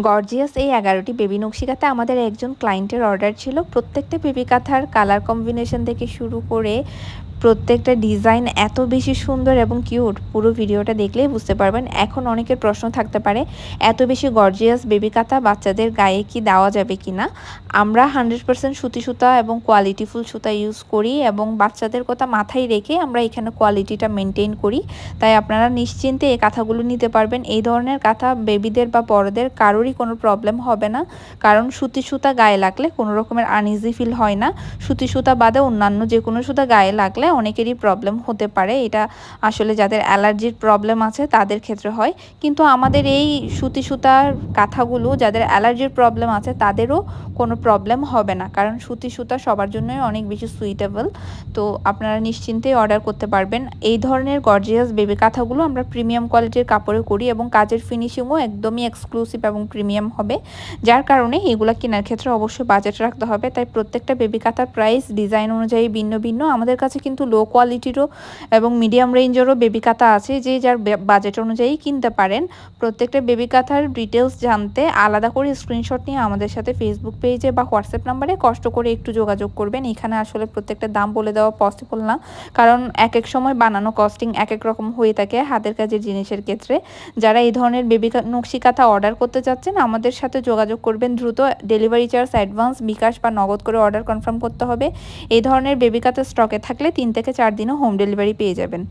Gorgeous এই ১১টি baby নকশি কাঁথা আমাদের একজন ক্লায়েন্টের অর্ডার ছিল। প্রত্যেকটা বেবি কাঁথার কালার কম্বিনেশন থেকে শুরু করে প্রত্যেকটা ডিজাইন এত বেশি সুন্দর এবং কিউট, পুরো ভিডিওটা দেখলেই বুঝতে পারবেন। এখন অনেকের প্রশ্ন থাকতে পারে, এত বেশি গর্জিয়াস বেবি কাঁথা বাচ্চাদের গায়ে কি দেওয়া যাবে কিনা। আমরা 100% সুতি সুতা এবং কোয়ালিটিফুল সুতা ইউজ করি এবং বাচ্চাদের কথা মাথায় রেখে আমরা এখানে কোয়ালিটিটা মেনটেন করি। তাই আপনারা নিশ্চিন্তে এই কাঁথাগুলো নিতে পারবেন। এই ধরনের কাঁথা বেবিদের বা বড়দের কারোরই কোনো প্রবলেম হবে না, কারণ সুতি সুতা গায়ে লাগলে কোনো রকমের আনইজি ফিল হয় না। সুতি সুতা বাদে অন্যান্য যে কোনো সুতা গায়ে লাগলে অনেকেরই প্রবলেম হতে পারে। এটা আসলে যাদের অ্যালার্জির প্রবলেম আছে তাদের ক্ষেত্রে হয়, কিন্তু আমাদের এই সুতি সুতার কাঁথাগুলো যাদের অ্যালার্জির প্রবলেম আছে তাদেরও কোনো প্রবলেম হবে না, কারণ সুতি সুতা সবার জন্যই অনেক বেশি সুইটেবল। তো আপনারা নিশ্চিন্তেই অর্ডার করতে পারবেন। এই ধরনের গর্জিয়াস বেবি কাঁথাগুলো আমরা প্রিমিয়াম কোয়ালিটির কাপড়ে করি এবং কাজের ফিনিশিংও একদমই এক্সক্লুসিভ এবং প্রিমিয়াম হবে, যার কারণে এগুলো কেনার ক্ষেত্রে অবশ্যই বাজেট রাখতে হবে। তাই প্রত্যেকটা বেবি কাঁথার প্রাইস ডিজাইন অনুযায়ী ভিন্ন ভিন্ন। আমাদের কাছে কিন্তু লো কোয়ালিটিরও এবং মিডিয়াম রেঞ্জেরও বেবি কাঁথা আছে, যে যার বাজেট অনুযায়ী কিনতে পারেন। প্রত্যেকটা বেবি কাঁথার ডিটেলস জানতে আলাদা করে স্ক্রিনশট নিয়ে আমাদের সাথে ফেসবুক পেজে বা হোয়াটসঅ্যাপ নাম্বারে কষ্ট করে একটু যোগাযোগ করবেন। এখানে আসলে প্রত্যেকটা দাম বলে দেওয়া পসিবল না, কারণ এক এক সময় বানানো কস্টিং এক এক রকম হয়ে থাকে হাতের কাজের জিনিসের ক্ষেত্রে। যারা এই ধরনের বেবি নকশি কাঁথা অর্ডার করতে চাচ্ছেন আমাদের সাথে যোগাযোগ করবেন দ্রুত। ডেলিভারি চার্জ অ্যাডভান্স, বিকাশ বা নগদ করে অর্ডার কনফার্ম করতে হবে। এই ধরনের বেবি কাঁথা স্টকে থাকলে 3 থেকে 4 দিনও হোম ডেলিভারি পেয়ে যাবেন।